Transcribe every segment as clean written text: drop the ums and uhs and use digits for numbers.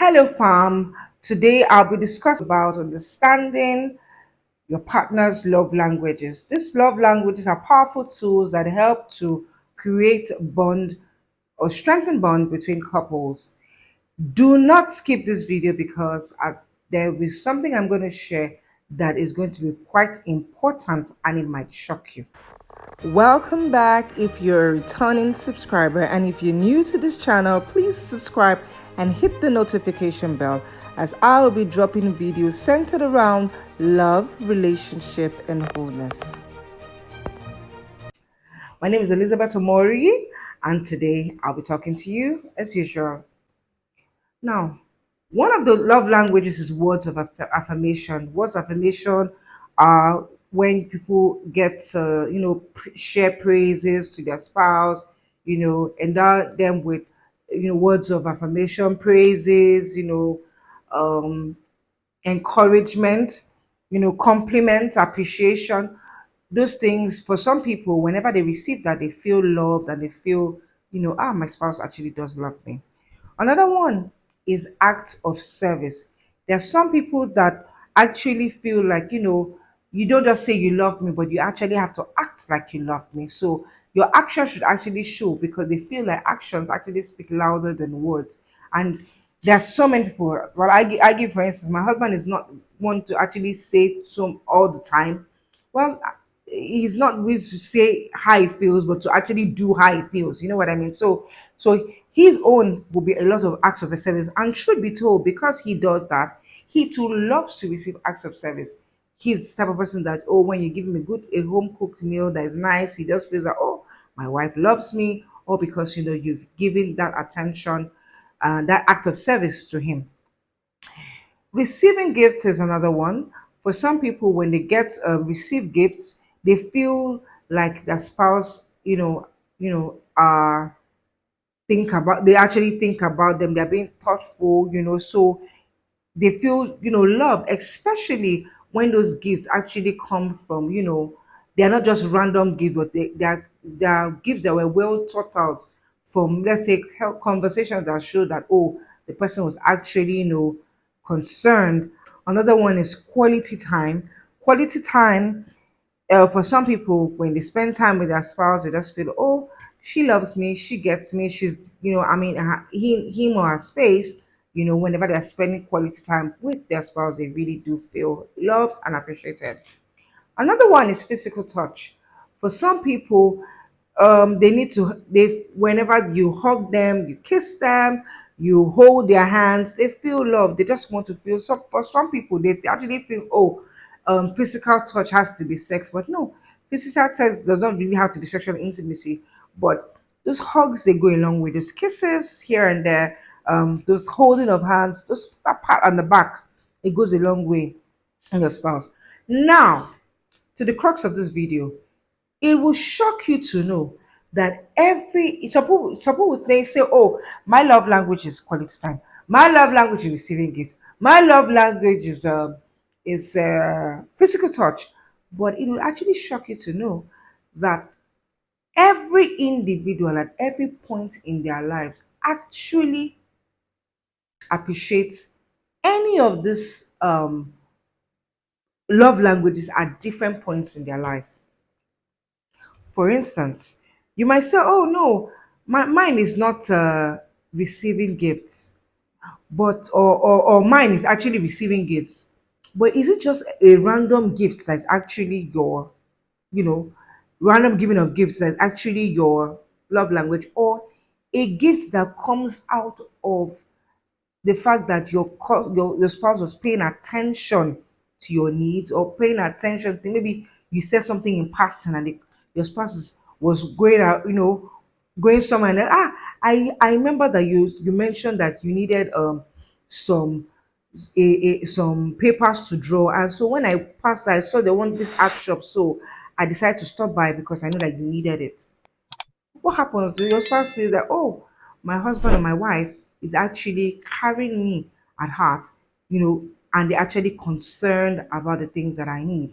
Hello, fam. Today I'll be discussing about understanding your partner's love languages. These love languages are powerful tools that help to create bond or strengthen bond between couples. Do not skip this video because there will be something I'm going to share that is going to be quite important and it might shock you. Welcome back if you're a returning subscriber, and if you're new to this channel, please subscribe and hit the notification bell as I will be dropping videos centered around love, relationship, and wholeness. My name is Elizabeth Omori, and today I'll be talking to you as usual. Now, one of the love languages is words of affirmation. Words of affirmation are when people get to, share praises to their spouse, endow them with, words of affirmation, praises, um, encouragement, compliment, appreciation. Those things, for some people, whenever they receive that, they feel loved and they feel, my spouse actually does love me. Another one is act of service. There are some people that actually feel like, you don't just say you love me, but you actually have to act like you love me. So your action should actually show because they feel like actions actually speak louder than words. And there are so many people. Well, I give for instance, my husband is not one to actually say some all the time. Well, he's not willing to say how he feels, but to actually do how he feels. You know what I mean? So his own will be a lot of acts of service, and truth be told, because he does that, he too loves to receive acts of service. He's the type of person that, oh, when you give him a home cooked meal that is nice, he just feels like, oh, my wife loves me, or because you've given that attention, that act of service to him. Receiving gifts is another one. For some people, when they get receive gifts, they feel like their spouse, they actually think about them. They're being thoughtful, so they feel love, especially when those gifts actually come from they're not just random gifts, but they are gifts that were well thought out from, let's say, conversations that show that, oh, the person was actually concerned. Another one is quality time. For some people, when they spend time with their spouse, they just feel, oh, she loves me, she gets me, she's, I mean, him or her space. Whenever they're spending quality time with their spouse, they really do feel loved and appreciated. Another one is physical touch. For some people, whenever you hug them, you kiss them, you hold their hands, they feel love. They just want to feel. So for some people, they actually feel, oh, physical touch has to be sex, but no, physical touch does not really have to be sexual intimacy. But those hugs, they go along with those kisses here and there, those holding of hands, those that part on the back, it goes a long way in your spouse. Now, to the crux of this video, it will shock you to know that some people would say, oh, my love language is quality time. My love language is receiving gifts. My love language is physical touch. But it will actually shock you to know that every individual at every point in their lives actually appreciates any of these love languages at different points in their life. For instance, you might say, oh no, mine is not receiving gifts, but or mine is actually receiving gifts. But is it just a random gift that's actually your, you know, random giving of gifts that's actually your love language, or a gift that comes out of the fact that your spouse was paying attention to your needs, or paying attention to, maybe you said something in passing and your spouse was going out, going somewhere, and then, I remember that you mentioned that you needed some some papers to draw, and so when I passed, I saw they want this art shop, so I decided to stop by because I know that you needed it. What happens? Your spouse feels that, oh, my husband or my wife is actually carrying me at heart, and they're actually concerned about the things that I need.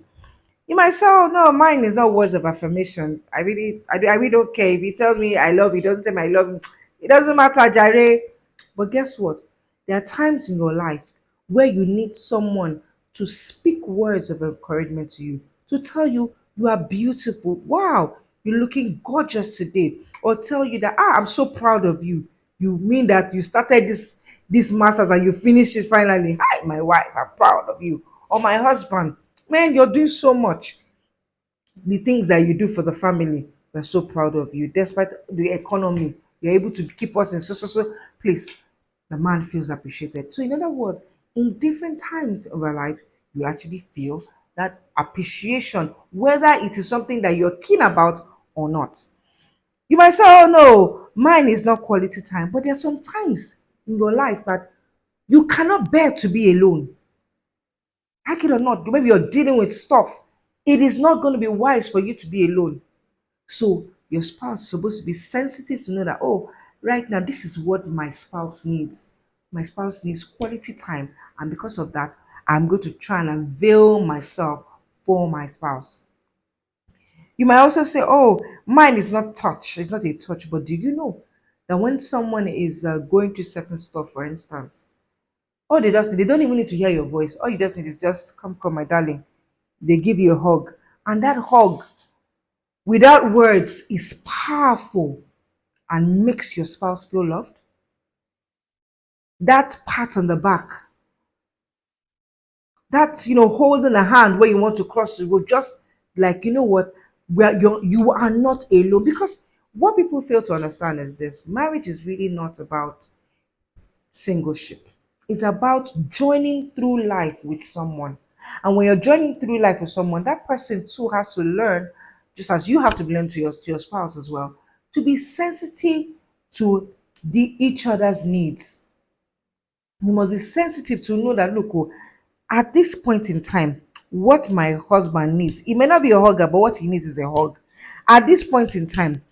You might say, oh no, mine is not words of affirmation. I really don't care if he tells me I love you, he doesn't say I love him. It doesn't matter, Jare. But guess what? There are times in your life where you need someone to speak words of encouragement to you, to tell you you are beautiful. Wow, you're looking gorgeous today. Or tell you that I'm so proud of you. You mean that you started this masters and you finished it finally. Hi, my wife, I'm proud of you. Or my husband, man, you're doing so much. The things that you do for the family, we're so proud of you. Despite the economy, you're able to keep us in so place. The man feels appreciated. So, in other words, in different times of our life, you actually feel that appreciation, whether it is something that you're keen about or not. You might say, oh no, mine is not quality time, but there are some times in your life that you cannot bear to be alone. Like it or not, maybe you're dealing with stuff. It is not going to be wise for you to be alone. So your spouse is supposed to be sensitive to know that, oh, right now, this is what my spouse needs. My spouse needs quality time. And because of that, I'm going to try and avail myself for my spouse. You might also say, oh, mine is not touch. It's not a touch. But do you know that when someone is going through certain stuff, for instance, all they don't even need to hear your voice. All you just need is just come, my darling. They give you a hug. And that hug, without words, is powerful and makes your spouse feel loved. That pat on the back, that holding a hand where you want to cross the road, just like what, where you are not alone. Because what people fail to understand is this: marriage is really not about singleship. It's about joining through life with someone. And when you're joining through life with someone, that person too has to learn, just as you have to learn to your spouse as well, to be sensitive to each other's needs. You must be sensitive to know that, look, oh, at this point in time, what my husband needs, it may not be a hugger, but what he needs is a hug. At this point in time,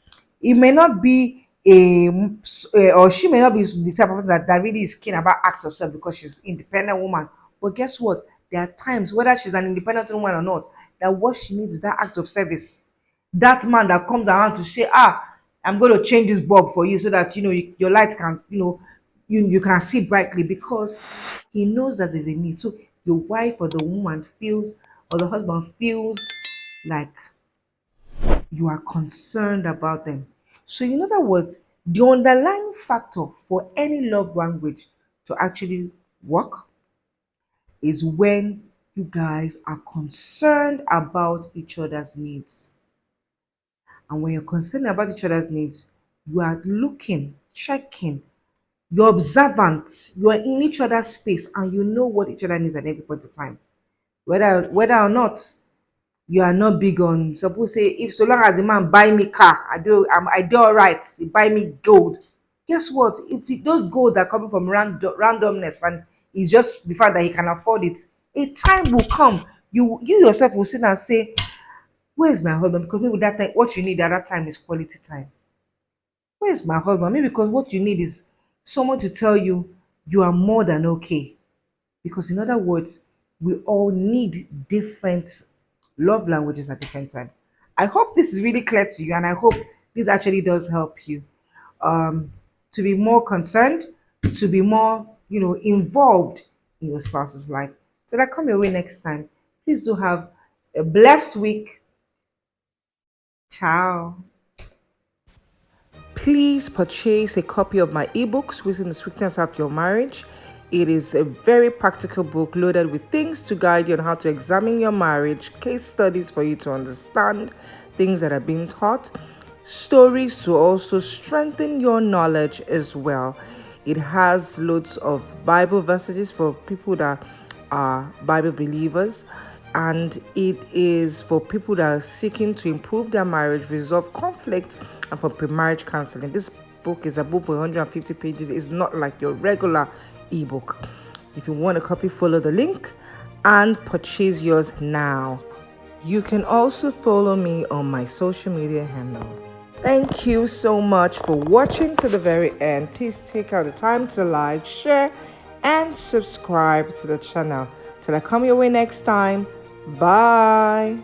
it may not be or she may not be the type of person that really is keen about acts of self because she's independent woman. But guess what? There are times, whether she's an independent woman or not, that what she needs is that act of service. That man that comes around to say, I'm going to change this bulb for you so that your light can, you can see brightly, because he knows that there's a need. So your wife or the woman feels, or the husband feels like you are concerned about them. So, in other words, the underlying factor for any love language to actually work is when you guys are concerned about each other's needs. And when you're concerned about each other's needs, you are looking, checking, you're observant, you're in each other's space, and you know what each other needs at every point of time. Whether or not you are not big on, suppose say, if so long as the man buy me car, I do all right, he buy me gold. Guess what? Those gold are coming from randomness, and it's just the fact that he can afford it, a time will come, you yourself will sit and say, where's my husband? Because maybe that time, what you need at that time is quality time. Where's my husband? Maybe because what you need is someone to tell you you are more than okay. Because, in other words, we all need different love languages at different times. I hope this is really clear to you, and I hope this actually does help you um, to be more concerned, to be more, involved in your spouse's life. So that come your way next time. Please do have a blessed week. Ciao. Please purchase a copy of my ebooks, Wisdom the Sweetness of Your Marriage. It is a very practical book loaded with things to guide you on how to examine your marriage, case studies for you to understand things that are being taught, stories to also strengthen your knowledge as well. It has loads of Bible verses for people that are Bible believers, and it is for people that are seeking to improve their marriage, resolve conflict, and for pre-marriage counseling. This book is above 150 pages. It's not like your regular ebook. If you want a copy, follow the link and purchase yours now. You can also follow me on my social media handles. Thank you so much for watching to the very end. Please take out the time to like, share, and subscribe to the channel. Till I come your way next time. Bye.